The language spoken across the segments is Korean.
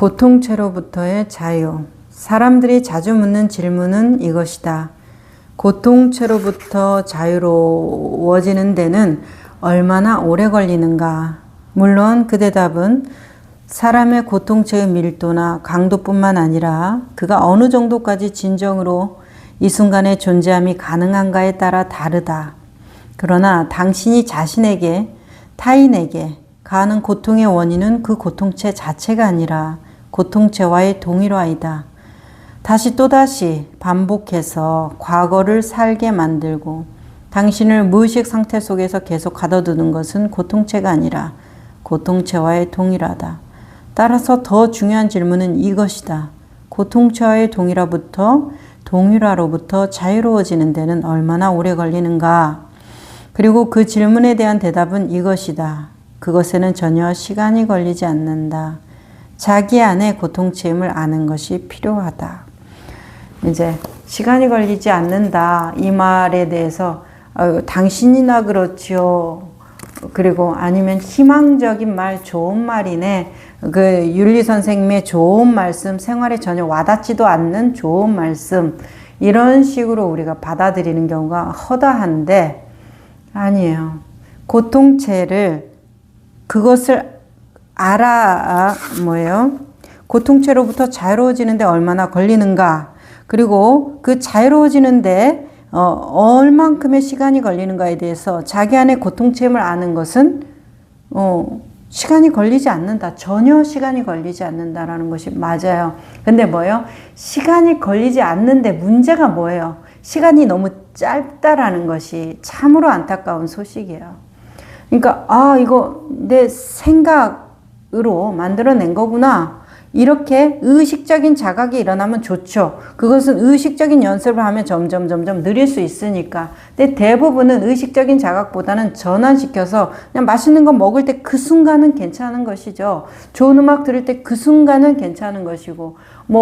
고통체로부터의 자유. 사람들이 자주 묻는 질문은 이것이다. 고통체로부터 자유로워지는 데는 얼마나 오래 걸리는가? 물론 그 대답은 사람의 고통체의 밀도나 강도뿐만 아니라 그가 어느 정도까지 진정으로 이 순간의 존재함이 가능한가에 따라 다르다. 그러나 당신이 자신에게, 타인에게 가하는 고통의 원인은 그 고통체 자체가 아니라 고통체와의 동일화이다. 다시 또다시 반복해서 과거를 살게 만들고 당신을 무의식 상태 속에서 계속 가둬두는 것은 고통체가 아니라 고통체와의 동일하다. 따라서 더 중요한 질문은 이것이다. 고통체와의 동일화로부터 자유로워지는 데는 얼마나 오래 걸리는가? 그리고 그 질문에 대한 대답은 이것이다. 그것에는 전혀 시간이 걸리지 않는다. 자기 안의 고통체임을 아는 것이 필요하다. 이제 시간이 걸리지 않는다. 이 말에 대해서 당신이나 그렇지요. 그리고 아니면 희망적인 말, 좋은 말이네. 그 윤리 선생님의 좋은 말씀, 생활에 전혀 와닿지도 않는 좋은 말씀, 이런 식으로 우리가 받아들이는 경우가 허다한데 아니에요. 고통체를, 그것을 고통체로부터 자유로워지는데 얼마나 걸리는가? 그리고 그 자유로워지는데 얼만큼의 시간이 걸리는가에 대해서 자기 안의 고통체임을 아는 것은 시간이 걸리지 않는다. 전혀 시간이 걸리지 않는다라는 것이 맞아요. 근데 뭐예요? 시간이 걸리지 않는데 문제가 뭐예요? 시간이 너무 짧다라는 것이 참으로 안타까운 소식이에요. 그러니까 이거 내 생각으로 만들어낸 거구나. 이렇게 의식적인 자각이 일어나면 좋죠. 그것은 의식적인 연습을 하면 점점 느릴 수 있으니까. 근데 대부분은 의식적인 자각보다는 전환시켜서 그냥 맛있는 거 먹을 때 그 순간은 괜찮은 것이죠. 좋은 음악 들을 때 그 순간은 괜찮은 것이고,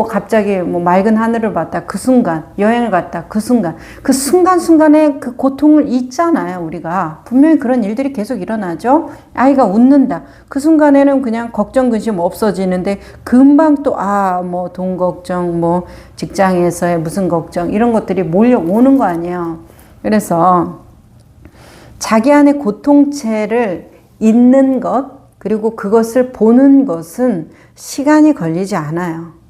갑자기 맑은 하늘을 봤다 그 순간, 여행을 갔다 그 순간에 그 고통을 잊잖아요. 우리가 분명히 그런 일들이 계속 일어나죠. 아이가 웃는다 그 순간에는 그냥 걱정 근심 없어지는데 금방 또 돈 걱정, 직장에서의 무슨 걱정, 이런 것들이 몰려오는 거 아니에요. 그래서 자기 안의 고통체를 잊는 것, 그리고 그것을 보는 것은 시간이 걸리지 않아요.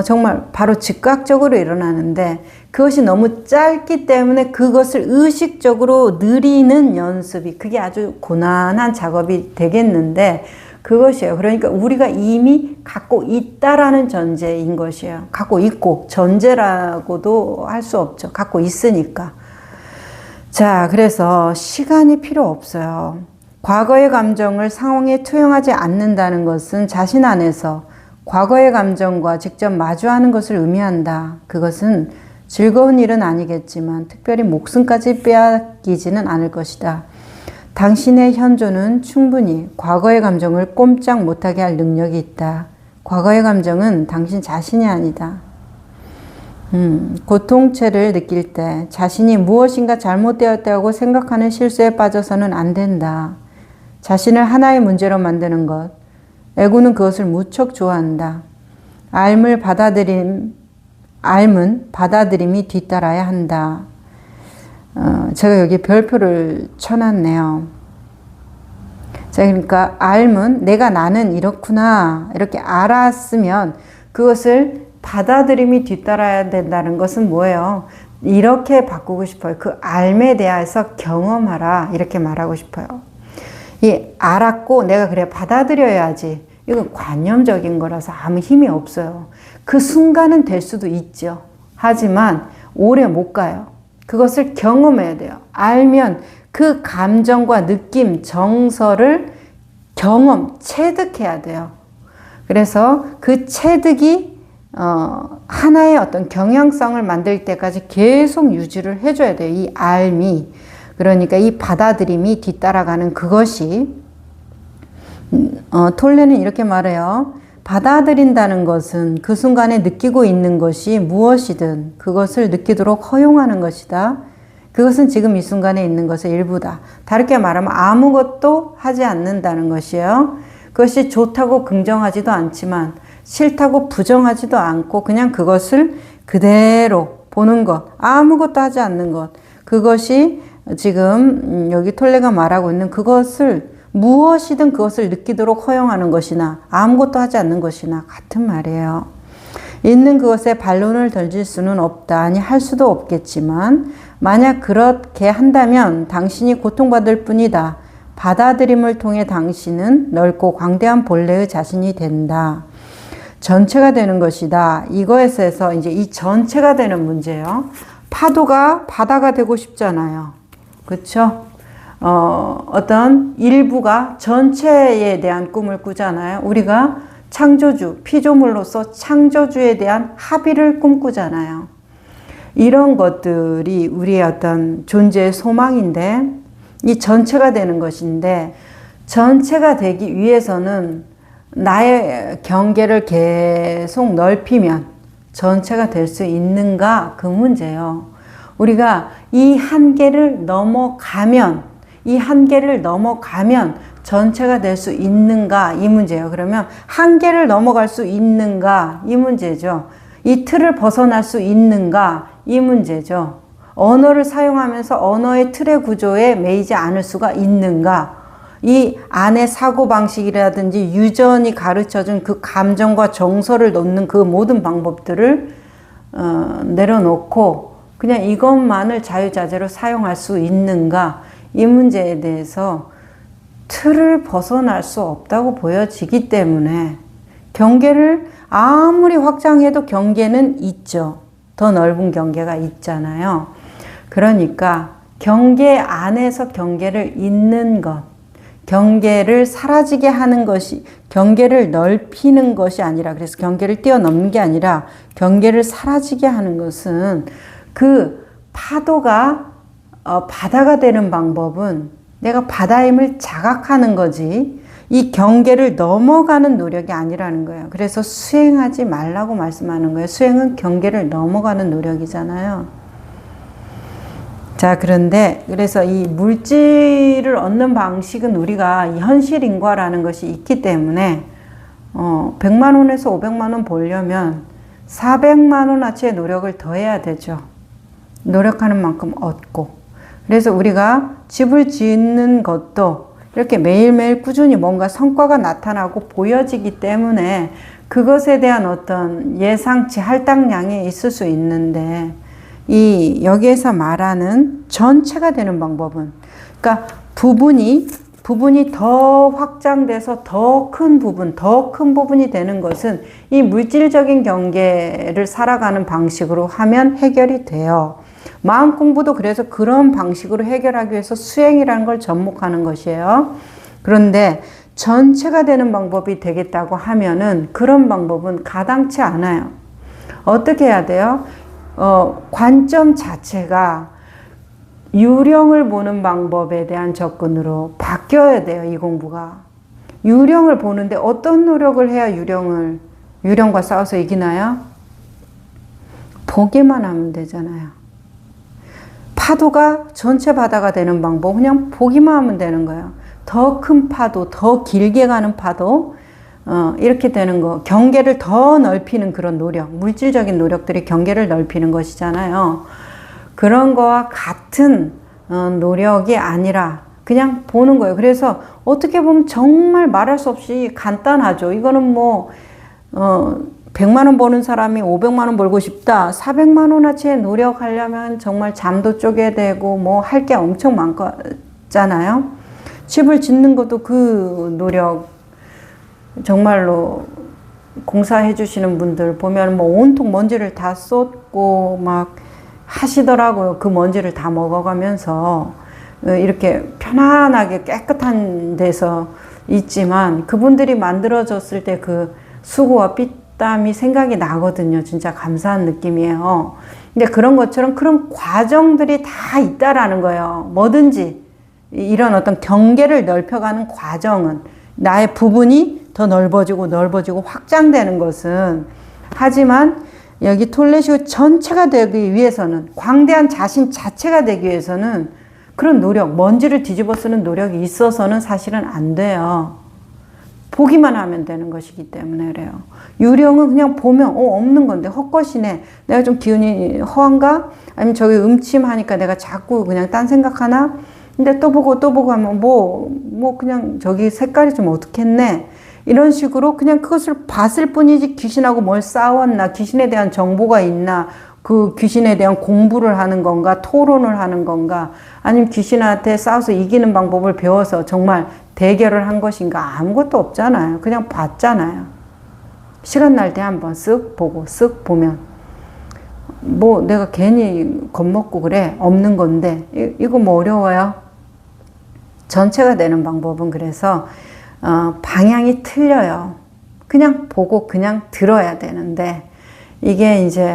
정말 바로 즉각적으로 일어나는데 그것이 너무 짧기 때문에 그것을 의식적으로 느리는 연습이, 그게 아주 고난한 작업이 되겠는데 그것이에요. 그러니까 우리가 이미 갖고 있다라는 전제인 것이에요. 갖고 있고, 전제라고도 할 수 없죠. 갖고 있으니까. 자, 그래서 시간이 필요 없어요. 과거의 감정을 상황에 투영하지 않는다는 것은 자신 안에서 과거의 감정과 직접 마주하는 것을 의미한다. 그것은 즐거운 일은 아니겠지만 특별히 목숨까지 빼앗기지는 않을 것이다. 당신의 현존은 충분히 과거의 감정을 꼼짝 못하게 할 능력이 있다. 과거의 감정은 당신 자신이 아니다. 고통체를 느낄 때 자신이 무엇인가 잘못되었다고 생각하는 실수에 빠져서는 안 된다. 자신을 하나의 문제로 만드는 것. 애고는 그것을 무척 좋아한다. 알은 받아들임이 뒤따라야 한다. 제가 여기 별표를 쳐놨네요. 자, 그러니까 나는 이렇구나, 이렇게 알았으면 그것을 받아들임이 뒤따라야 된다는 것은 뭐예요? 이렇게 바꾸고 싶어요. 그 알에 대해서 경험하라, 이렇게 말하고 싶어요. 알았고 내가 그래 받아들여야지, 이건 관념적인 거라서 아무 힘이 없어요. 그 순간은 될 수도 있죠. 하지만 오래 못 가요. 그것을 경험해야 돼요. 알면 그 감정과 느낌, 정서를 체득해야 돼요. 그래서 그 체득이 하나의 어떤 경향성을 만들 때까지 계속 유지를 해줘야 돼요. 이 알미. 그러니까 이 받아들임이 뒤따라가는 그것이, 톨레는 이렇게 말해요. 받아들인다는 것은 그 순간에 느끼고 있는 것이 무엇이든 그것을 느끼도록 허용하는 것이다. 그것은 지금 이 순간에 있는 것의 일부다. 다르게 말하면 아무것도 하지 않는다는 것이에요. 그것이 좋다고 긍정하지도 않지만 싫다고 부정하지도 않고 그냥 그것을 그대로 보는 것, 아무것도 하지 않는 것, 그것이 지금 여기 톨레가 말하고 있는 그것을 무엇이든 그것을 느끼도록 허용하는 것이나 아무것도 하지 않는 것이나 같은 말이에요. 있는 그것에 반론을 던질 수는 없다. 아니 할 수도 없겠지만 만약 그렇게 한다면 당신이 고통받을 뿐이다. 받아들임을 통해 당신은 넓고 광대한 본래의 자신이 된다. 전체가 되는 것이다. 이거에서 이제 이 전체가 되는 문제예요. 파도가 바다가 되고 싶잖아요. 그렇죠? 어떤 일부가 전체에 대한 꿈을 꾸잖아요. 우리가 창조주, 피조물로서 창조주에 대한 합의를 꿈꾸잖아요. 이런 것들이 우리의 어떤 존재의 소망인데 이 전체가 되는 것인데 전체가 되기 위해서는 나의 경계를 계속 넓히면 전체가 될 수 있는가 그 문제예요. 우리가 이 한계를 넘어가면 전체가 될 수 있는가 이 문제예요. 그러면 한계를 넘어갈 수 있는가 이 문제죠. 이 틀을 벗어날 수 있는가 이 문제죠. 언어를 사용하면서 언어의 틀의 구조에 매이지 않을 수가 있는가, 이 안에 사고방식이라든지 유전이 가르쳐준 그 감정과 정서를 놓는 그 모든 방법들을 내려놓고 그냥 이것만을 자유자재로 사용할 수 있는가 이 문제에 대해서 틀을 벗어날 수 없다고 보여지기 때문에 경계를 아무리 확장해도 경계는 있죠. 더 넓은 경계가 있잖아요. 그러니까 경계 안에서 경계를 잇는 것, 경계를 사라지게 하는 것이, 경계를 넓히는 것이 아니라, 그래서 경계를 뛰어넘는 게 아니라 경계를 사라지게 하는 것은 그 파도가 바다가 되는 방법은 내가 바다임을 자각하는 거지 이 경계를 넘어가는 노력이 아니라는 거예요. 그래서 수행하지 말라고 말씀하는 거예요. 수행은 경계를 넘어가는 노력이잖아요. 자, 그래서 이 물질을 얻는 방식은 우리가 이 현실인과라는 것이 있기 때문에 100만 원에서 500만 원 벌려면 400만 원어치의 노력을 더 해야 되죠. 노력하는 만큼 얻고. 그래서 우리가 집을 짓는 것도 이렇게 매일매일 꾸준히 뭔가 성과가 나타나고 보여지기 때문에 그것에 대한 어떤 예상치 할당량이 있을 수 있는데 여기에서 말하는 전체가 되는 방법은, 그러니까 부분이 더 확장돼서 더 큰 부분이 되는 것은 이 물질적인 경계를 살아가는 방식으로 하면 해결이 돼요. 마음 공부도 그래서 그런 방식으로 해결하기 위해서 수행이라는 걸 접목하는 것이에요. 그런데 전체가 되는 방법이 되겠다고 하면은 그런 방법은 가당치 않아요. 어떻게 해야 돼요? 관점 자체가 유령을 보는 방법에 대한 접근으로 바뀌어야 돼요, 이 공부가. 유령을 보는데 어떤 노력을 해야 유령과 싸워서 이기나요? 보기만 하면 되잖아요. 파도가 전체 바다가 되는 방법, 그냥 보기만 하면 되는 거예요. 더 큰 파도, 더 길게 가는 파도, 이렇게 되는 거. 경계를 더 넓히는 그런 노력, 물질적인 노력들이 경계를 넓히는 것이잖아요. 그런 거와 같은 노력이 아니라 그냥 보는 거예요. 그래서 어떻게 보면 정말 말할 수 없이 간단하죠. 이거는 100만 원 버는 사람이 500만 원 벌고 싶다. 400만 원어치의 노력하려면 정말 잠도 쪼개 되고 할 게 엄청 많잖아요. 집을 짓는 것도 그 노력, 정말로 공사해 주시는 분들 보면 온통 먼지를 다 쏟고 막 하시더라고요. 그 먼지를 다 먹어가면서 이렇게 편안하게 깨끗한 데서 있지만 그분들이 만들어졌을 때 그 수고와 땀이 생각이 나거든요. 진짜 감사한 느낌이에요. 근데 그런 것처럼 그런 과정들이 다 있다라는 거예요. 뭐든지 이런 어떤 경계를 넓혀가는 과정은 나의 부분이 더 넓어지고 확장되는 것은, 하지만 여기 톨레시오 전체가 되기 위해서는, 광대한 자신 자체가 되기 위해서는 그런 노력, 먼지를 뒤집어 쓰는 노력이 있어서는 사실은 안 돼요. 보기만 하면 되는 것이기 때문에 그래요. 유령은 그냥 보면 없는 건데 헛것이네. 내가 좀 기운이 허한가? 아니면 저기 음침하니까 내가 자꾸 그냥 딴 생각하나? 근데 또 보고 하면 뭐 그냥 저기 색깔이 좀 어떻겠네. 이런 식으로 그냥 그것을 봤을 뿐이지 귀신하고 뭘 싸웠나, 귀신에 대한 정보가 있나, 그 귀신에 대한 공부를 하는 건가, 토론을 하는 건가, 아니면 귀신한테 싸워서 이기는 방법을 배워서 정말 대결을 한 것인가. 아무것도 없잖아요. 그냥 봤잖아요. 시간 날 때 한번 쓱 보고 쓱 보면 뭐 내가 괜히 겁먹고 그래 없는 건데 이거 뭐 어려워요. 전체가 되는 방법은 그래서 방향이 틀려요. 그냥 보고 그냥 들어야 되는데 이게 이제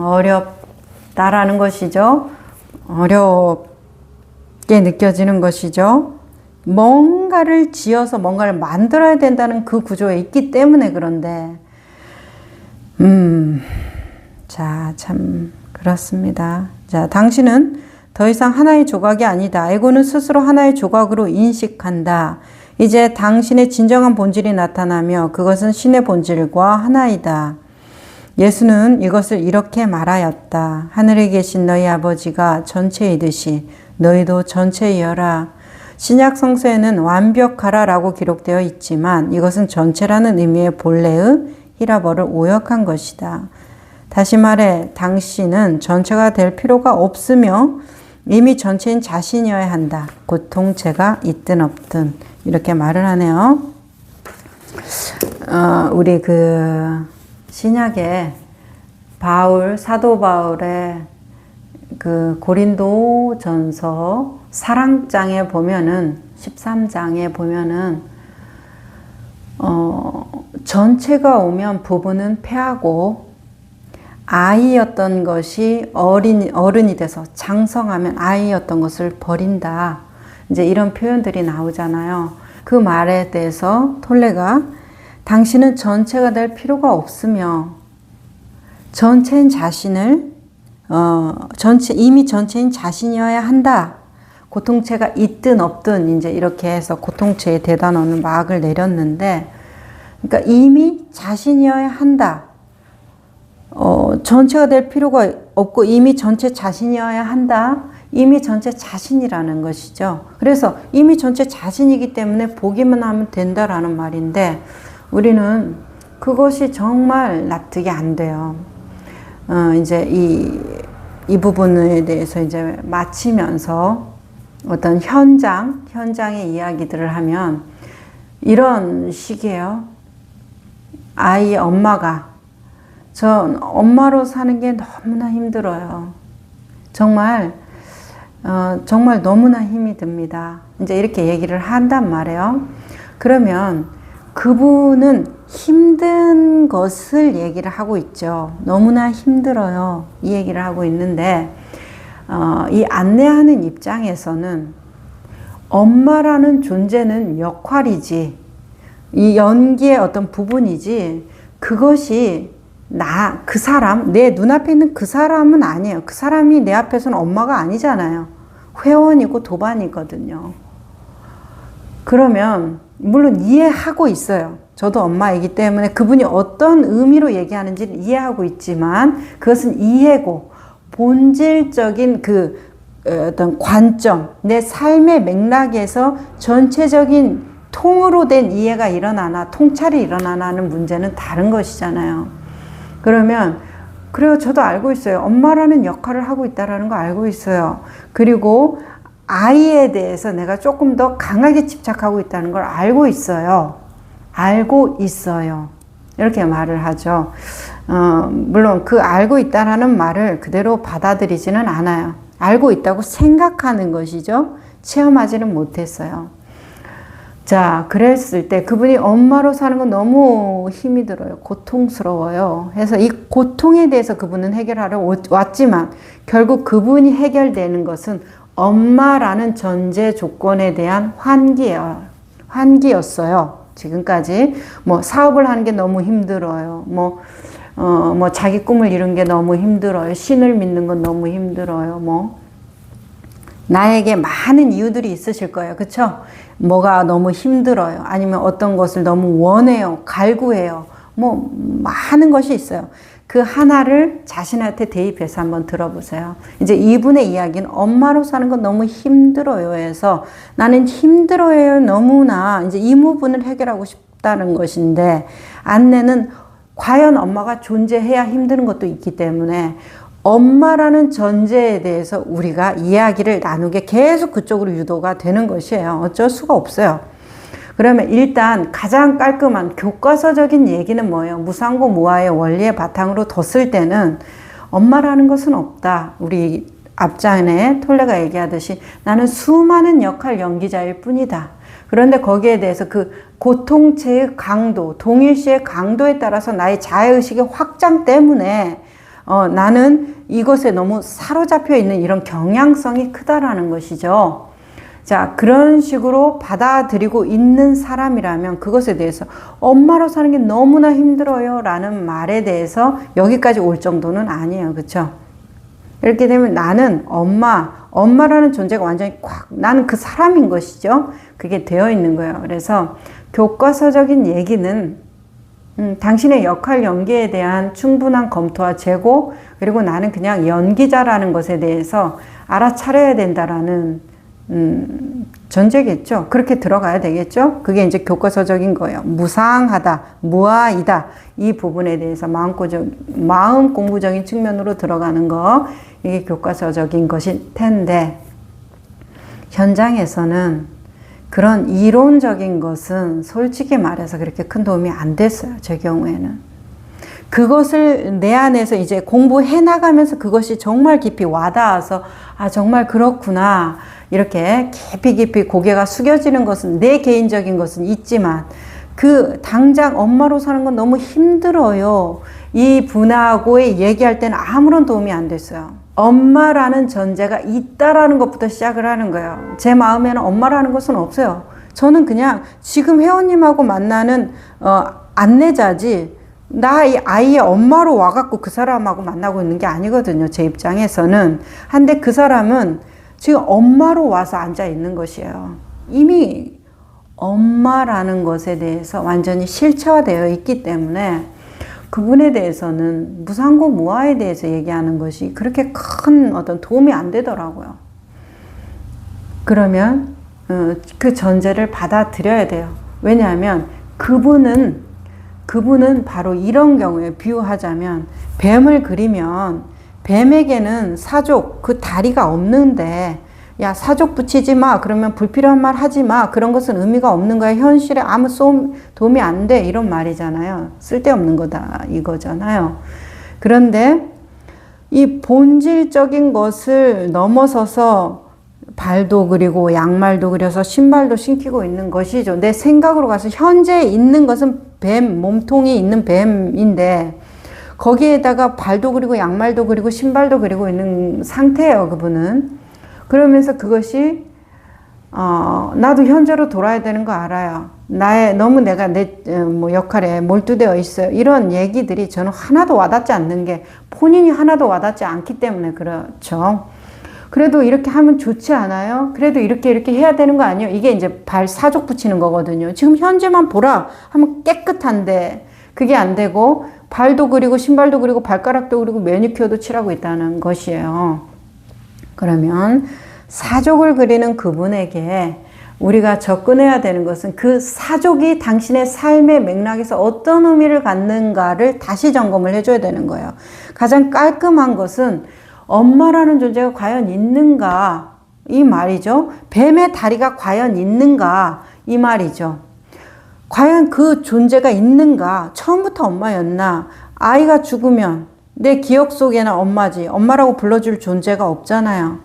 어렵다라는 것이죠. 어렵게 느껴지는 것이죠. 뭔가를 지어서 뭔가를 만들어야 된다는 그 구조에 있기 때문에 그런데 자, 참 그렇습니다. 자, 당신은 더 이상 하나의 조각이 아니다. 에고는 스스로 하나의 조각으로 인식한다. 이제 당신의 진정한 본질이 나타나며 그것은 신의 본질과 하나이다. 예수는 이것을 이렇게 말하였다. 하늘에 계신 너희 아버지가 전체이듯이 너희도 전체이여라. 신약 성서에는 완벽하라 라고 기록되어 있지만 이것은 전체라는 의미의 본래의 히라버를 오역한 것이다. 다시 말해 당신은 전체가 될 필요가 없으며 이미 전체인 자신이어야 한다. 고통체가 있든 없든 이렇게 말을 하네요. 우리 그 신약에 사도 바울의 그 고린도전서 사랑장에 보면은 13장에 보면은 전체가 오면 부부는 패하고 아이였던 것이 어른이 돼서 장성하면 아이였던 것을 버린다. 이제 이런 표현들이 나오잖아요. 그 말에 대해서 톨레가 당신은 전체가 될 필요가 없으며 전체인 자신을 이미 전체인 자신이어야 한다. 고통체가 있든 없든 이제 이렇게 해서 고통체의 대단원을 막을 내렸는데, 그러니까 이미 자신이어야 한다. 전체가 될 필요가 없고 이미 전체 자신이어야 한다. 이미 전체 자신이라는 것이죠. 그래서 이미 전체 자신이기 때문에 보기만 하면 된다라는 말인데 우리는 그것이 정말 납득이 안 돼요. 이제 이 부분에 대해서 이제 마치면서 어떤 현장의 이야기들을 하면 이런 식이에요. 아이의 엄마가 전 엄마로 사는 게 너무나 힘들어요. 정말 너무나 힘이 듭니다. 이제 이렇게 얘기를 한단 말이에요. 그러면 그분은 힘든 것을 얘기를 하고 있죠. 너무나 힘들어요. 이 얘기를 하고 있는데 이 안내하는 입장에서는 엄마라는 존재는 역할이지, 이 연기의 어떤 부분이지, 그것이 그 사람, 내 눈앞에 있는 그 사람은 아니에요. 그 사람이 내 앞에서는 엄마가 아니잖아요. 회원이고 도반이거든요. 그러면 물론 이해하고 있어요. 저도 엄마이기 때문에 그분이 어떤 의미로 얘기하는지를 이해하고 있지만 그것은 이해고 본질적인 그 어떤 관점, 내 삶의 맥락에서 전체적인 통으로 된 이해가 일어나나 통찰이 일어나나는 문제는 다른 것이잖아요. 그러면 그래요. 저도 알고 있어요. 엄마라는 역할을 하고 있다는 거 알고 있어요. 그리고 아이에 대해서 내가 조금 더 강하게 집착하고 있다는 걸 알고 있어요. 알고 있어요. 이렇게 말을 하죠. 물론 그 알고 있다라는 말을 그대로 받아들이지는 않아요. 알고 있다고 생각하는 것이죠. 체험하지는 못했어요. 자, 그랬을 때 그분이 엄마로 사는 건 너무 힘이 들어요. 고통스러워요. 그래서 이 고통에 대해서 그분은 해결하러 왔지만 결국 그분이 해결되는 것은 엄마라는 전제 조건에 대한 환기였어요. 지금까지 뭐 사업을 하는 게 너무 힘들어요. 뭐 자기 꿈을 이룬 게 너무 힘들어요. 신을 믿는 건 너무 힘들어요. 뭐 나에게 많은 이유들이 있으실 거예요. 그쵸? 뭐가 너무 힘들어요. 아니면 어떤 것을 너무 원해요. 갈구해요. 뭐 많은 것이 있어요. 그 하나를 자신한테 대입해서 한번 들어보세요. 이제 이분의 이야기는 엄마로 사는 건 너무 힘들어요 해서 나는 힘들어요 너무나 이제 이 부분을 해결하고 싶다는 것인데 안내는 과연 엄마가 존재해야 힘드는 것도 있기 때문에 엄마라는 전제에 대해서 우리가 이야기를 나누게 계속 그쪽으로 유도가 되는 것이에요. 어쩔 수가 없어요. 그러면 일단 가장 깔끔한 교과서적인 얘기는 뭐예요? 무상고 무아의 원리의 바탕으로 뒀을 때는 엄마라는 것은 없다. 우리 앞장에 톨레가 얘기하듯이 나는 수많은 역할 연기자일 뿐이다. 그런데 거기에 대해서 그 고통체의 강도, 동일시의 강도에 따라서 나의 자아의식의 확장 때문에 나는 이것에 너무 사로잡혀 있는 이런 경향성이 크다라는 것이죠. 자, 그런 식으로 받아들이고 있는 사람이라면 그것에 대해서 엄마로 사는 게 너무나 힘들어요 라는 말에 대해서 여기까지 올 정도는 아니에요. 그쵸? 이렇게 되면 나는 엄마라는 존재가 완전히 나는 그 사람인 것이죠. 그게 되어 있는 거예요. 그래서 교과서적인 얘기는 당신의 역할 연기에 대한 충분한 검토와 재고, 그리고 나는 그냥 연기자라는 것에 대해서 알아차려야 된다라는 전제겠죠. 그렇게 들어가야 되겠죠. 그게 이제 교과서적인 거예요. 무상하다, 무아이다. 이 부분에 대해서 마음 공부적인 측면으로 들어가는 거, 이게 교과서적인 것일 텐데, 현장에서는 그런 이론적인 것은 솔직히 말해서 그렇게 큰 도움이 안 됐어요. 제 경우에는. 그것을 내 안에서 이제 공부해 나가면서 그것이 정말 깊이 와닿아서 아, 정말 그렇구나. 이렇게 깊이 고개가 숙여지는 것은 내 개인적인 것은 있지만 그 당장 엄마로 사는 건 너무 힘들어요. 이 분하고의 얘기할 때는 아무런 도움이 안 됐어요. 엄마라는 전제가 있다라는 것부터 시작을 하는 거예요. 제 마음에는 엄마라는 것은 없어요. 저는 그냥 지금 회원님하고 만나는 안내자지 나 이 아이의 엄마로 와갖고 그 사람하고 만나고 있는 게 아니거든요. 제 입장에서는. 한데 그 사람은 지금 엄마로 와서 앉아 있는 것이에요. 이미 엄마라는 것에 대해서 완전히 실체화되어 있기 때문에 그분에 대해서는 무상고 무아에 대해서 얘기하는 것이 그렇게 큰 어떤 도움이 안 되더라고요. 그러면 그 전제를 받아들여야 돼요. 왜냐하면 그분은 바로 이런 경우에 비유하자면 뱀을 그리면 뱀에게는 사족, 그 다리가 없는데 야 사족 붙이지 마, 그러면 불필요한 말 하지 마, 그런 것은 의미가 없는 거야, 현실에 아무 도움이 안 돼, 이런 말이잖아요. 쓸데없는 거다 이거잖아요. 그런데 이 본질적인 것을 넘어서서 발도 그리고 양말도 그려서 신발도 신기고 있는 것이죠. 내 생각으로 가서 현재 있는 것은 뱀, 몸통이 있는 뱀인데 거기에다가 발도 그리고 양말도 그리고 신발도 그리고 있는 상태예요, 그분은. 그러면서 그것이 나도 현재로 돌아야 되는 거 알아요. 너무 내가 내 역할에 몰두되어 있어요. 이런 얘기들이 저는 하나도 와닿지 않는 게 본인이 하나도 와닿지 않기 때문에 그렇죠. 그래도 이렇게 하면 좋지 않아요? 그래도 이렇게 해야 되는 거 아니에요? 이게 이제 발 사족 붙이는 거거든요. 지금 현재만 보라 하면 깨끗한데 그게 안 되고 발도 그리고 신발도 그리고 발가락도 그리고 매니큐어도 칠하고 있다는 것이에요. 그러면 사족을 그리는 그분에게 우리가 접근해야 되는 것은 그 사족이 당신의 삶의 맥락에서 어떤 의미를 갖는가를 다시 점검을 해줘야 되는 거예요. 가장 깔끔한 것은 엄마라는 존재가 과연 있는가 이 말이죠. 뱀의 다리가 과연 있는가 이 말이죠. 과연 그 존재가 있는가? 처음부터 엄마였나? 아이가 죽으면 내 기억 속에는 엄마지, 엄마라고 불러줄 존재가 없잖아요.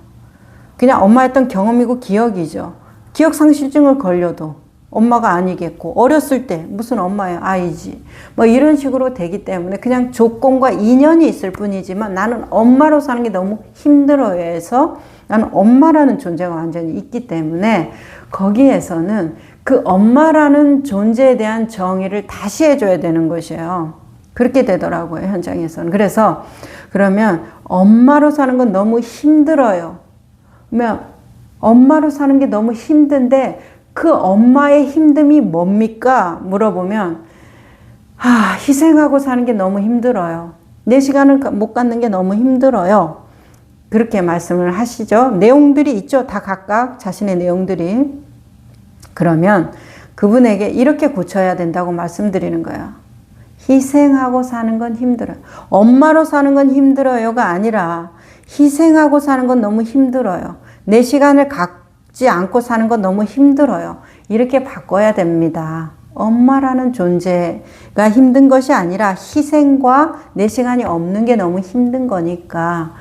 그냥 엄마였던 경험이고 기억이죠. 기억상실증을 걸려도 엄마가 아니겠고, 어렸을 때 무슨 엄마예요? 아이지. 뭐 이런 식으로 되기 때문에 그냥 조건과 인연이 있을 뿐이지만 나는 엄마로 사는 게 너무 힘들어요 해서 나는 엄마라는 존재가 완전히 있기 때문에 거기에서는 그 엄마라는 존재에 대한 정의를 다시 해줘야 되는 것이에요. 그렇게 되더라고요, 현장에서는. 그러면 엄마로 사는 건 너무 힘들어요. 그러면 엄마로 사는 게 너무 힘든데 그 엄마의 힘듦이 뭡니까? 물어보면 희생하고 사는 게 너무 힘들어요. 내 시간을 못 갖는 게 너무 힘들어요. 그렇게 말씀을 하시죠. 내용들이 있죠. 다 각각 자신의 내용들이. 그러면 그분에게 이렇게 고쳐야 된다고 말씀드리는 거예요. 희생하고 사는 건 힘들어요. 엄마로 사는 건 힘들어요가 아니라 희생하고 사는 건 너무 힘들어요. 내 시간을 갖지 않고 사는 건 너무 힘들어요. 이렇게 바꿔야 됩니다. 엄마라는 존재가 힘든 것이 아니라 희생과 내 시간이 없는 게 너무 힘든 거니까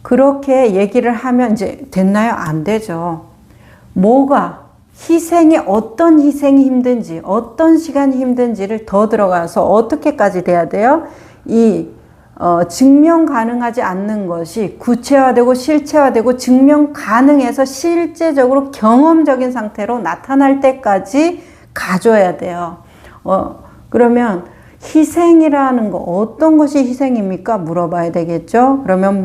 그렇게 얘기를 하면 이제 됐나요? 안 되죠. 어떤 희생이 힘든지, 어떤 시간이 힘든지를 더 들어가서 어떻게까지 돼야 돼요? 증명 가능하지 않는 것이 구체화되고 실체화되고 증명 가능해서 실제적으로 경험적인 상태로 나타날 때까지 가져야 돼요. 그러면 희생이라는 거 어떤 것이 희생입니까? 물어봐야 되겠죠. 그러면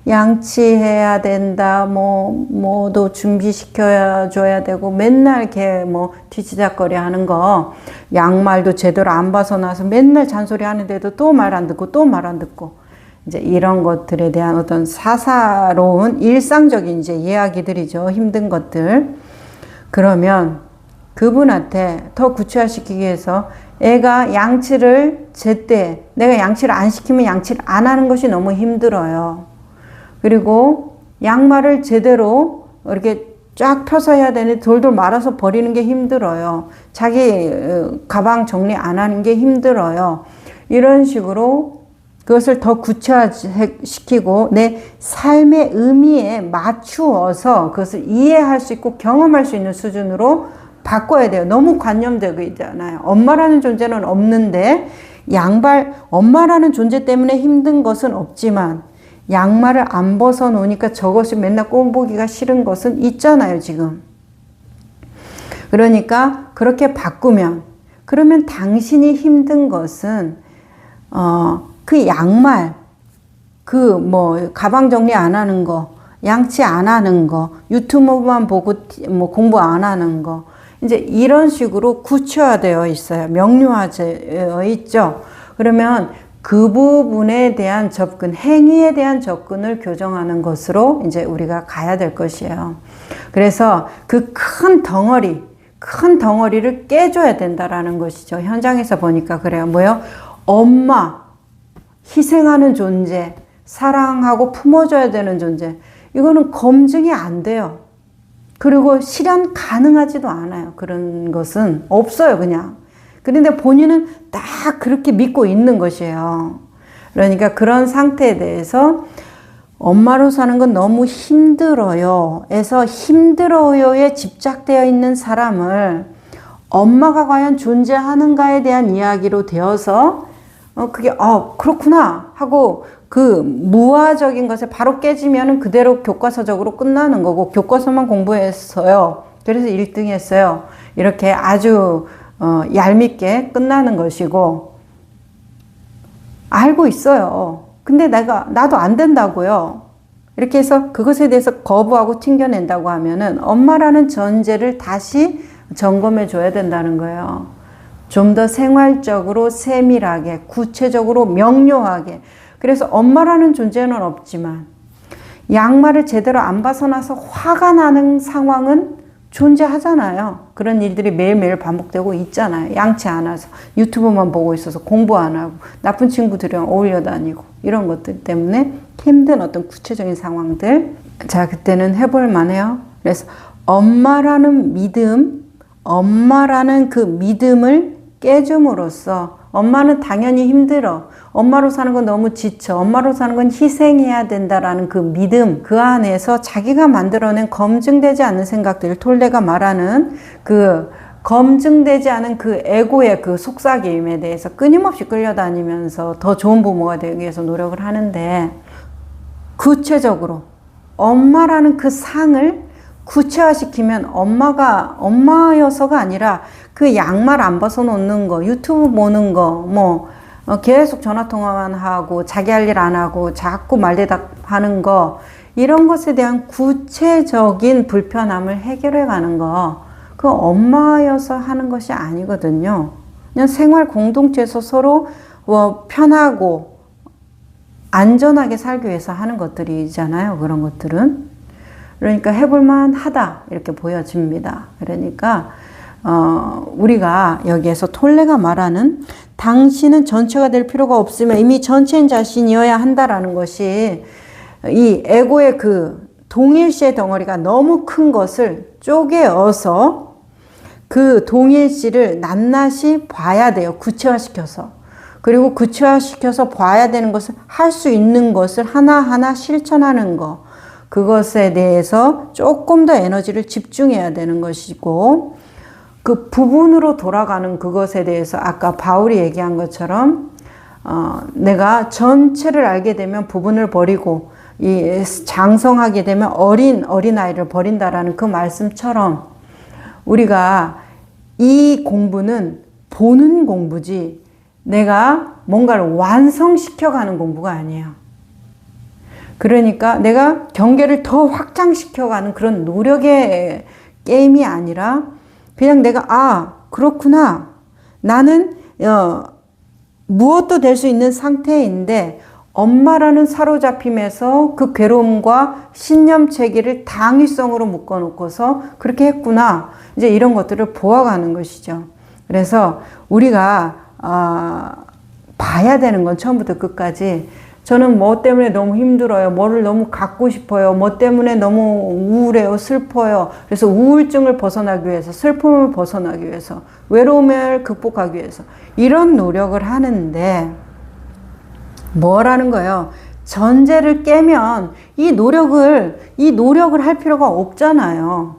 양치해야 된다, 뭐도 준비시켜 줘야 되고 맨날 이렇게 뒤치작거리 하는 거, 양말도 제대로 안 벗어나서 맨날 잔소리 하는데도 또 말 안 듣고 이제 이런 것들에 대한 어떤 사사로운 일상적인 이제 이야기들이죠. 힘든 것들. 그러면 그분한테 더 구체화시키기 위해서 애가 양치를 제때, 내가 양치를 안 시키면 양치를 안 하는 것이 너무 힘들어요. 그리고 양말을 제대로 이렇게 쫙 펴서 해야 되는데 돌돌 말아서 버리는 게 힘들어요. 자기 가방 정리 안 하는 게 힘들어요. 이런 식으로 그것을 더 구체화시키고 내 삶의 의미에 맞추어서 그것을 이해할 수 있고 경험할 수 있는 수준으로 바꿔야 돼요. 너무 관념되고 있잖아요. 엄마라는 존재는 없는데 엄마라는 존재 때문에 힘든 것은 없지만 양말을 안 벗어 놓으니까 저것이 맨날 꼴보기가 싫은 것은 있잖아요, 지금. 그러니까 그렇게 바꾸면, 그러면 당신이 힘든 것은 그 양말, 가방 정리 안 하는 거, 양치 안 하는 거, 유튜브만 보고 공부 안 하는 거, 이제 이런 식으로 구체화되어 있어요. 명료화되어 있죠. 그러면 그 부분에 대한 접근, 행위에 대한 접근을 교정하는 것으로 이제 우리가 가야 될 것이에요. 그래서 그 큰 덩어리를 깨줘야 된다라는 것이죠. 현장에서 보니까 그래요. 엄마, 희생하는 존재, 사랑하고 품어줘야 되는 존재. 이거는 검증이 안 돼요. 그리고 실현 가능하지도 않아요. 그런 것은 없어요, 그냥. 그런데 본인은 딱 그렇게 믿고 있는 것이에요. 그러니까 그런 상태에 대해서 엄마로 사는 건 너무 힘들어요. 에서 힘들어요에 집착되어 있는 사람을 엄마가 과연 존재하는가에 대한 이야기로 되어서 그게 그렇구나 하고 그 무화적인 것에 바로 깨지면은 그대로 교과서적으로 끝나는 거고, 교과서만 공부했어요. 그래서 1등 했어요. 이렇게 아주 얄밉게 끝나는 것이고, 알고 있어요. 근데 나도 안 된다고요. 이렇게 해서 그것에 대해서 거부하고 튕겨낸다고 하면은 엄마라는 존재를 다시 점검해 줘야 된다는 거예요. 좀 더 생활적으로 세밀하게, 구체적으로 명료하게. 그래서 엄마라는 존재는 없지만 양말을 제대로 안 벗어나서 화가 나는 상황은 존재하잖아요. 그런 일들이 매일매일 반복되고 있잖아요. 양치 안 해서 유튜브만 보고 있어서 공부 안 하고 나쁜 친구들이랑 어울려 다니고 이런 것들 때문에 힘든 어떤 구체적인 상황들. 자, 그때는 해볼 만해요. 그래서 엄마라는 그 믿음을 깨줌으로써 엄마는 당연히 힘들어. 엄마로 사는 건 너무 지쳐. 엄마로 사는 건 희생해야 된다라는 그 믿음, 그 안에서 자기가 만들어낸 검증되지 않은 생각들, 톨레가 말하는 그 검증되지 않은 그 에고의 그 속삭임에 대해서 끊임없이 끌려다니면서 더 좋은 부모가 되기 위해서 노력을 하는데, 구체적으로 엄마라는 그 상을 구체화시키면 엄마가 엄마여서가 아니라 그 양말 안 벗어놓는 거, 유튜브 보는 거, 계속 전화통화만 하고 자기 할 일 안 하고 자꾸 말대답하는 거, 이런 것에 대한 구체적인 불편함을 해결해 가는 거, 그 엄마여서 하는 것이 아니거든요. 그냥 생활 공동체에서 서로 편하고 안전하게 살기 위해서 하는 것들이잖아요. 그런 것들은. 그러니까 해볼만 하다 이렇게 보여집니다. 그러니까 우리가 여기에서 톨레가 말하는 당신은 전체가 될 필요가 없으면 이미 전체인 자신이어야 한다라는 것이 이 에고의 그 동일시의 덩어리가 너무 큰 것을 쪼개어서 그 동일시를 낱낱이 봐야 돼요. 구체화시켜서. 그리고 구체화시켜서 봐야 되는 것을 할 수 있는 것을 하나하나 실천하는 것. 그것에 대해서 조금 더 에너지를 집중해야 되는 것이고 그 부분으로 돌아가는 그것에 대해서 아까 바울이 얘기한 것처럼 내가 전체를 알게 되면 부분을 버리고 이 장성하게 되면 어린아이를 버린다라는 그 말씀처럼 우리가 이 공부는 보는 공부지 내가 뭔가를 완성시켜가는 공부가 아니에요. 그러니까 내가 경계를 더 확장시켜가는 그런 노력의 게임이 아니라 그냥 내가 그렇구나. 나는 무엇도 될 수 있는 상태인데 엄마라는 사로잡힘에서 그 괴로움과 신념체계를 당위성으로 묶어놓고서 그렇게 했구나. 이제 이런 것들을 보아가는 것이죠. 그래서 우리가 봐야 되는 건 처음부터 끝까지 저는 뭐 때문에 너무 힘들어요. 뭐를 너무 갖고 싶어요. 뭐 때문에 너무 우울해요. 슬퍼요. 그래서 우울증을 벗어나기 위해서, 슬픔을 벗어나기 위해서, 외로움을 극복하기 위해서 이런 노력을 하는데 뭐라는 거예요? 전제를 깨면 이 노력을 할 필요가 없잖아요.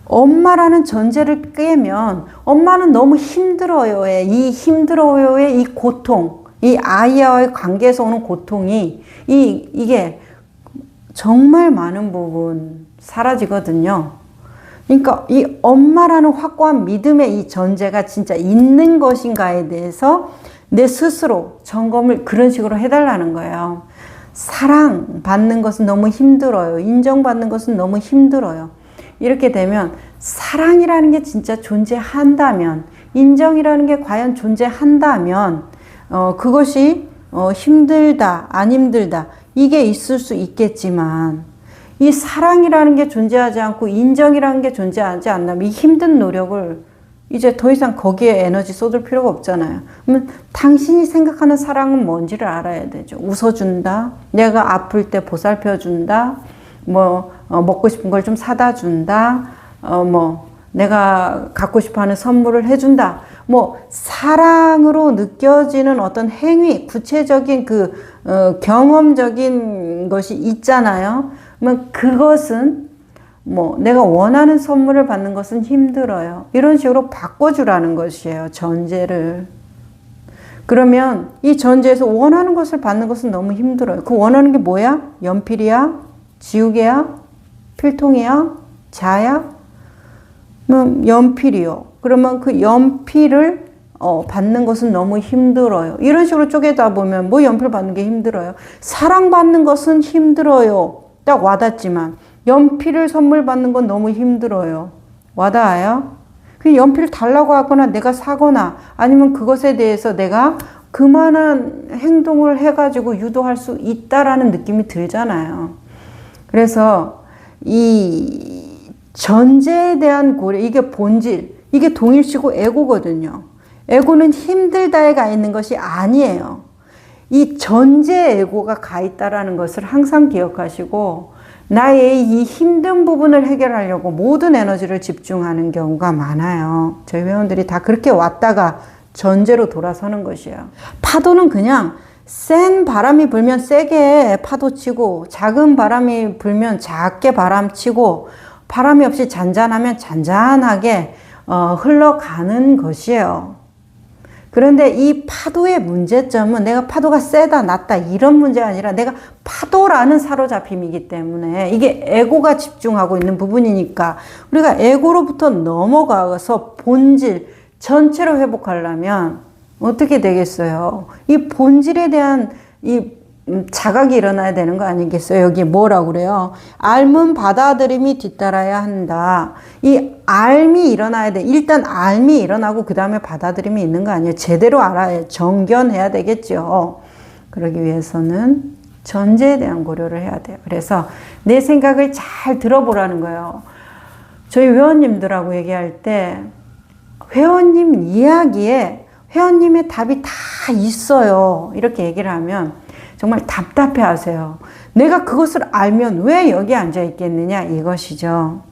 엄마라는 전제를 깨면 엄마는 너무 힘들어요의 이 힘들어요의 이 고통, 이 아이와의 관계에서 오는 고통이 이게 정말 많은 부분 사라지거든요. 그러니까 이 엄마라는 확고한 믿음의 이 전제가 진짜 있는 것인가에 대해서 내 스스로 점검을 그런 식으로 해달라는 거예요. 사랑받는 것은 너무 힘들어요. 인정받는 것은 너무 힘들어요. 이렇게 되면 사랑이라는 게 진짜 존재한다면, 인정이라는 게 과연 존재한다면 그것이 힘들다, 안 힘들다 이게 있을 수 있겠지만 이 사랑이라는 게 존재하지 않고 인정이라는 게 존재하지 않다면 이 힘든 노력을 이제 더 이상 거기에 에너지 쏟을 필요가 없잖아요. 그러면 당신이 생각하는 사랑은 뭔지를 알아야 되죠. 웃어준다, 내가 아플 때 보살펴준다, 먹고 싶은 걸 좀 사다 준다, 내가 갖고 싶어 하는 선물을 해준다. 사랑으로 느껴지는 어떤 행위, 구체적인 경험적인 것이 있잖아요. 그러면 그것은 내가 원하는 선물을 받는 것은 힘들어요. 이런 식으로 바꿔주라는 것이에요. 전제를. 그러면 이 전제에서 원하는 것을 받는 것은 너무 힘들어요. 그 원하는 게 뭐야? 연필이야? 지우개야? 필통이야? 자야? 연필이요. 그러면 그 연필을 받는 것은 너무 힘들어요. 이런 식으로 쪼개다 보면 연필 받는 게 힘들어요. 사랑받는 것은 힘들어요. 딱 와닿지만 연필을 선물 받는 건 너무 힘들어요. 와닿아요? 그 연필 달라고 하거나 내가 사거나 아니면 그것에 대해서 내가 그만한 행동을 해가지고 유도할 수 있다라는 느낌이 들잖아요. 그래서 이 전제에 대한 고려, 이게 본질, 이게 동일시고 에고거든요. 에고는 힘들다에 가 있는 것이 아니에요. 이 전제 에고가 가 있다라는 것을 항상 기억하시고 나의 이 힘든 부분을 해결하려고 모든 에너지를 집중하는 경우가 많아요. 저희 회원들이 다 그렇게 왔다가 전제로 돌아서는 것이에요. 파도는 그냥 센 바람이 불면 세게 파도 치고 작은 바람이 불면 작게 바람 치고 바람이 없이 잔잔하면 잔잔하게 흘러가는 것이에요. 그런데 이 파도의 문제점은 내가 파도가 세다 낮다 이런 문제가 아니라 내가 파도라는 사로잡힘이기 때문에 이게 에고가 집중하고 있는 부분이니까 우리가 에고로부터 넘어가서 본질 전체로 회복하려면 어떻게 되겠어요? 이 본질에 대한 이 자각이 일어나야 되는 거 아니겠어요? 여기 뭐라고 그래요? 알면 받아들임이 뒤따라야 한다. 이 알미 일어나야 돼. 일단 알미 일어나고 그 다음에 받아들임이 있는 거 아니에요? 제대로 알아야 정견해야 되겠죠. 그러기 위해서는 전제에 대한 고려를 해야 돼요. 그래서 내 생각을 잘 들어보라는 거예요. 저희 회원님들하고 얘기할 때 회원님 이야기에 회원님의 답이 다 있어요. 이렇게 얘기를 하면 정말 답답해 하세요. 내가 그것을 알면 왜 여기 앉아 있겠느냐 이것이죠.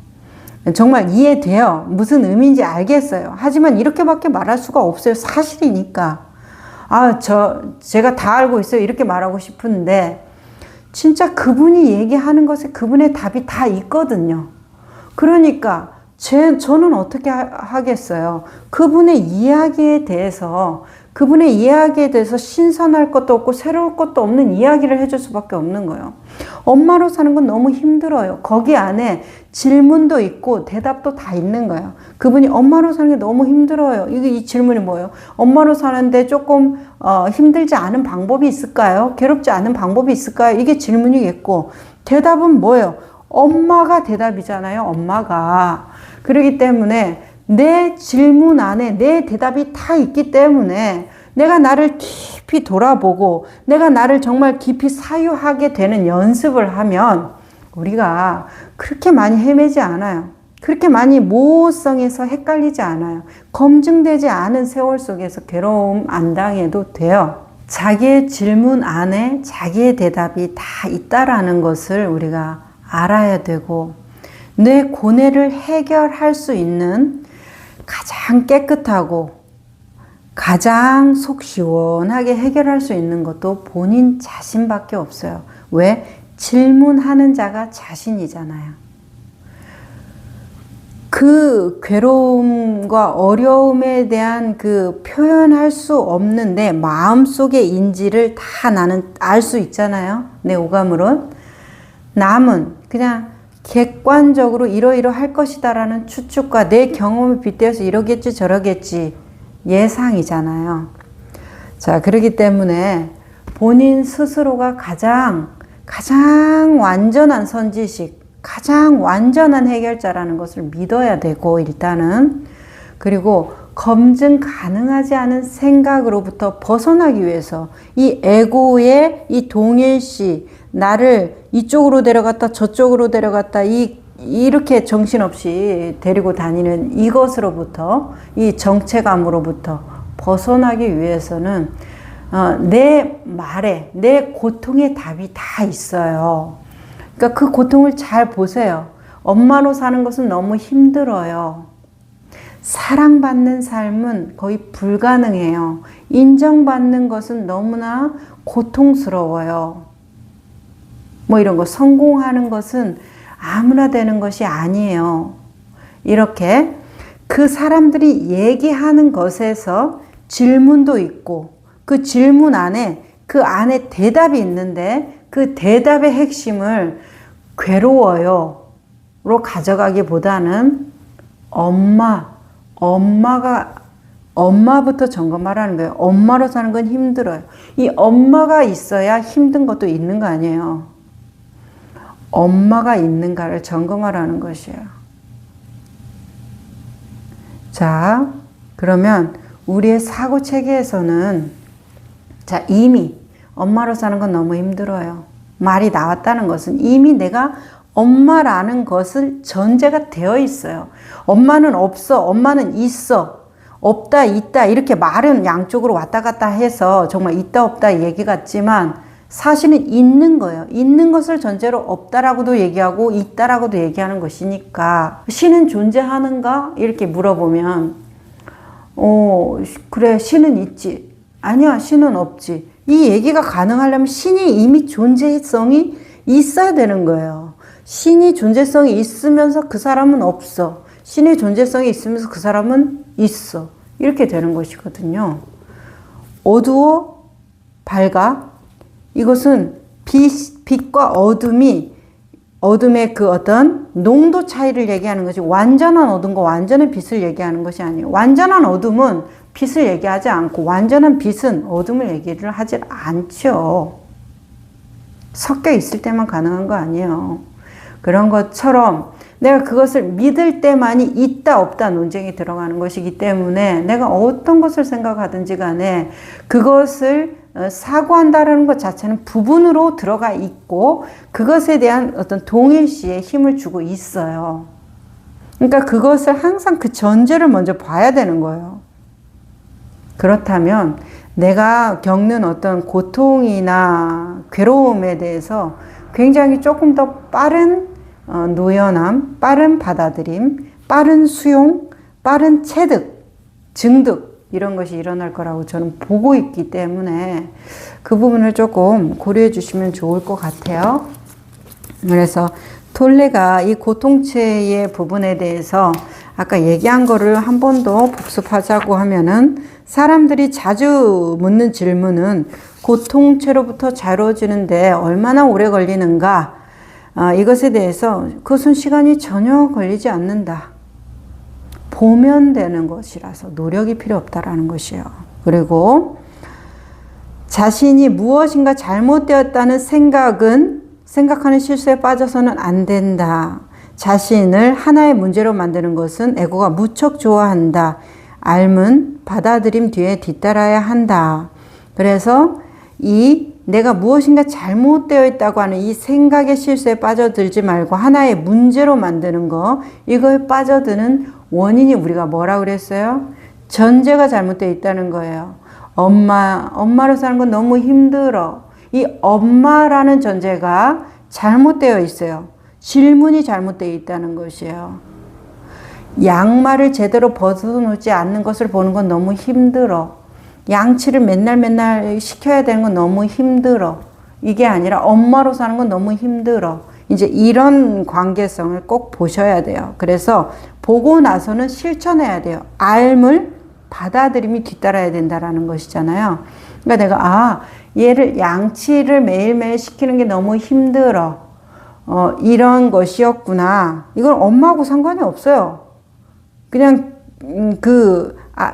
정말 이해돼요. 무슨 의미인지 알겠어요. 하지만 이렇게밖에 말할 수가 없어요. 사실이니까. 제가 다 알고 있어요. 이렇게 말하고 싶은데 진짜 그분이 얘기하는 것에 그분의 답이 다 있거든요. 그러니까 저는 어떻게 하겠어요? 그분의 이야기에 대해서 신선할 것도 없고 새로울 것도 없는 이야기를 해줄 수밖에 없는 거예요. 엄마로 사는 건 너무 힘들어요. 거기 안에 질문도 있고 대답도 다 있는 거예요. 그분이 엄마로 사는 게 너무 힘들어요. 이 질문이 뭐예요? 엄마로 사는데 조금 힘들지 않은 방법이 있을까요? 괴롭지 않은 방법이 있을까요? 이게 질문이겠고 대답은 뭐예요? 엄마가 대답이잖아요. 엄마가. 그렇기 때문에 내 질문 안에 내 대답이 다 있기 때문에 내가 나를 깊이 돌아보고 내가 나를 정말 깊이 사유하게 되는 연습을 하면 우리가 그렇게 많이 헤매지 않아요. 그렇게 많이 모호성에서 헷갈리지 않아요. 검증되지 않은 세월 속에서 괴로움 안 당해도 돼요. 자기의 질문 안에 자기의 대답이 다 있다라는 것을 우리가 알아야 되고 내 고뇌를 해결할 수 있는 가장 깨끗하고 가장 속 시원하게 해결할 수 있는 것도 본인 자신밖에 없어요. 왜? 질문하는 자가 자신이잖아요. 그 괴로움과 어려움에 대한 그 표현할 수 없는 내 마음속의 인지를 다 나는 알 수 있잖아요. 내 오감으로. 남은 그냥 객관적으로 이러이러할 것이다라는 추측과 내 경험을 빗대어서 이러겠지 저러겠지 예상이잖아요. 자, 그렇기 때문에 본인 스스로가 가장 완전한 선지식, 가장 완전한 해결자라는 것을 믿어야 되고 일단은 그리고 검증 가능하지 않은 생각으로부터 벗어나기 위해서 이 에고의 이 동일시 나를 이쪽으로 데려갔다 저쪽으로 데려갔다 이렇게 정신없이 데리고 다니는 이것으로부터 이 정체감으로부터 벗어나기 위해서는 내 말에 내 고통의 답이 다 있어요. 그러니까 그 고통을 잘 보세요. 엄마로 사는 것은 너무 힘들어요. 사랑받는 삶은 거의 불가능해요. 인정받는 것은 너무나 고통스러워요. 뭐 이런 거 성공하는 것은 아무나 되는 것이 아니에요. 이렇게 그 사람들이 얘기하는 것에서 질문도 있고 그 질문 안에 그 안에 대답이 있는데 그 대답의 핵심을 괴로워요로 가져가기보다는 엄마부터 점검하라는 거예요. 엄마로 사는 건 힘들어요. 이 엄마가 있어야 힘든 것도 있는 거 아니에요. 엄마가 있는가를 점검하라는 것이에요. 자, 그러면 우리의 사고 체계에서는 자, 이미 엄마로 사는 건 너무 힘들어요. 말이 나왔다는 것은 이미 내가 엄마라는 것을 전제가 되어 있어요. 엄마는 없어, 엄마는 있어, 없다, 있다 이렇게 말은 양쪽으로 왔다 갔다 해서 정말 있다 없다 얘기 같지만 사실은 있는 거예요. 있는 것을 전제로 없다라고도 얘기하고 있다라고도 얘기하는 것이니까 신은 존재하는가? 이렇게 물어보면 그래 신은 있지. 아니야 신은 없지. 이 얘기가 가능하려면 신이 이미 존재성이 있어야 되는 거예요. 신이 존재성이 있으면서 그 사람은 없어. 신의 존재성이 있으면서 그 사람은 있어. 이렇게 되는 것이거든요. 어두워 밝아 이것은 빛과 어둠의 그 어떤 농도 차이를 얘기하는 것이 완전한 어둠과 완전한 빛을 얘기하는 것이 아니에요. 완전한 어둠은 빛을 얘기하지 않고 완전한 빛은 어둠을 얘기를 하지 않죠. 섞여 있을 때만 가능한 거 아니에요. 그런 것처럼 내가 그것을 믿을 때만이 있다 없다 논쟁이 들어가는 것이기 때문에 내가 어떤 것을 생각하든지 간에 그것을 사고한다라는 것 자체는 부분으로 들어가 있고 그것에 대한 어떤 동일시에 힘을 주고 있어요. 그러니까 그것을 항상 그 전제를 먼저 봐야 되는 거예요. 그렇다면 내가 겪는 어떤 고통이나 괴로움에 대해서 굉장히 조금 더 빠른 노연함, 빠른 받아들임, 빠른 수용, 빠른 체득, 증득 이런 것이 일어날 거라고 저는 보고 있기 때문에 그 부분을 조금 고려해 주시면 좋을 것 같아요. 그래서 톨레가 이 고통체의 부분에 대해서 아까 얘기한 거를 한 번 더 복습하자고 하면은 사람들이 자주 묻는 질문은 고통체로부터 자유로워지는데 얼마나 오래 걸리는가? 이것에 대해서 그것은 시간이 전혀 걸리지 않는다. 보면 되는 것이라서 노력이 필요 없다라는 것이에요. 그리고 자신이 무엇인가 잘못되었다는 생각하는 실수에 빠져서는 안 된다. 자신을 하나의 문제로 만드는 것은 에고가 무척 좋아한다. 알문, 받아들임 뒤에 뒤따라야 한다. 그래서 내가 무엇인가 잘못되어 있다고 하는 이 생각의 실수에 빠져들지 말고 하나의 문제로 만드는 거, 이거에 빠져드는 원인이 우리가 뭐라고 그랬어요? 전제가 잘못되어 있다는 거예요. 엄마로 사는 건 너무 힘들어. 이 엄마라는 전제가 잘못되어 있어요. 질문이 잘못되어 있다는 것이에요. 양말을 제대로 벗어놓지 않는 것을 보는 건 너무 힘들어. 양치를 맨날 시켜야 되는 건 너무 힘들어. 이게 아니라 엄마로 사는 건 너무 힘들어. 이제 이런 관계성을 꼭 보셔야 돼요. 그래서 보고 나서는 실천해야 돼요. 알물, 받아들임이 뒤따라야 된다라는 것이잖아요. 그러니까 내가 얘를 양치를 매일매일 시키는 게 너무 힘들어. 이런 것이었구나. 이건 엄마하고 상관이 없어요. 그냥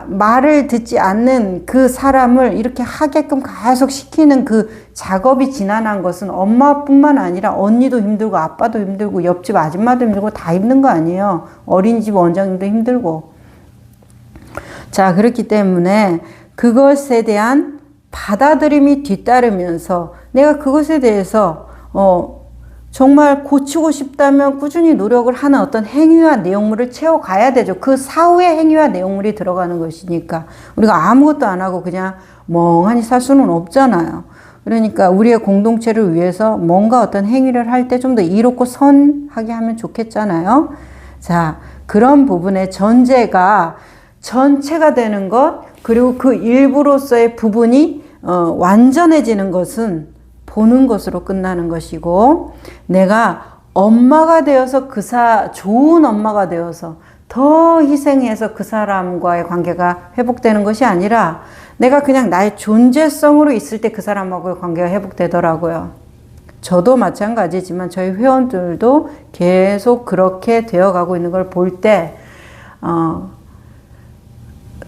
말을 듣지 않는 그 사람을 이렇게 하게끔 계속 시키는 그 작업이 지난한 것은 엄마뿐만 아니라 언니도 힘들고 아빠도 힘들고 옆집 아줌마도 힘들고 다 힘든 거 아니에요. 어린이집 원장님도 힘들고. 자, 그렇기 때문에 그것에 대한 받아들임이 뒤따르면서 내가 그것에 대해서 정말 고치고 싶다면 꾸준히 노력을 하는 어떤 행위와 내용물을 채워가야 되죠. 그 사후에 행위와 내용물이 들어가는 것이니까 우리가 아무것도 안 하고 그냥 멍하니 살 수는 없잖아요. 그러니까 우리의 공동체를 위해서 뭔가 어떤 행위를 할 때 좀 더 이롭고 선하게 하면 좋겠잖아요. 자, 그런 부분의 전제가 전체가 되는 것, 그리고 그 일부로서의 부분이 완전해지는 것은 보는 것으로 끝나는 것이고, 내가 엄마가 되어서 좋은 엄마가 되어서 더 희생해서 그 사람과의 관계가 회복되는 것이 아니라 내가 그냥 나의 존재성으로 있을 때 그 사람하고의 관계가 회복되더라고요. 저도 마찬가지지만 저희 회원들도 계속 그렇게 되어가고 있는 걸 볼 때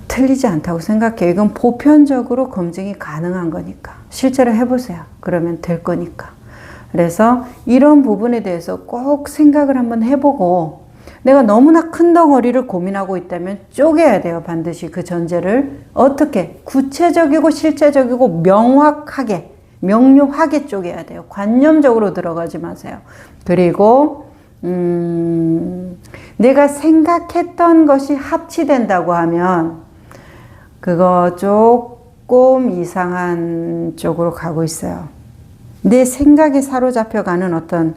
틀리지 않다고 생각해요. 이건 보편적으로 검증이 가능한 거니까. 실제로 해보세요. 그러면 될 거니까. 그래서 이런 부분에 대해서 꼭 생각을 한번 해보고, 내가 너무나 큰 덩어리를 고민하고 있다면 쪼개야 돼요. 반드시 그 전제를. 어떻게? 구체적이고 실제적이고 명료하게 쪼개야 돼요. 관념적으로 들어가지 마세요. 그리고 내가 생각했던 것이 합치된다고 하면 그거 조금 이상한 쪽으로 가고 있어요. 내 생각에 사로잡혀가는 어떤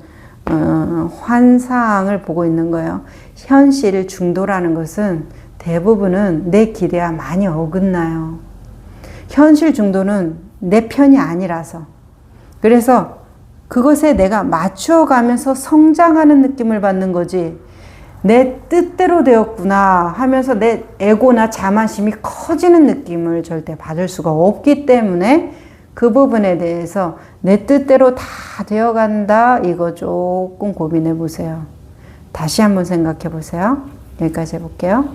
환상을 보고 있는 거예요. 현실 중도라는 것은 대부분은 내 기대와 많이 어긋나요. 현실 중도는 내 편이 아니라서. 그래서 그것에 내가 맞추어가면서 성장하는 느낌을 받는 거지, 내 뜻대로 되었구나 하면서 내 에고나 자만심이 커지는 느낌을 절대 받을 수가 없기 때문에 그 부분에 대해서 내 뜻대로 다 되어간다, 이거 조금 고민해 보세요. 다시 한번 생각해 보세요. 여기까지 해볼게요.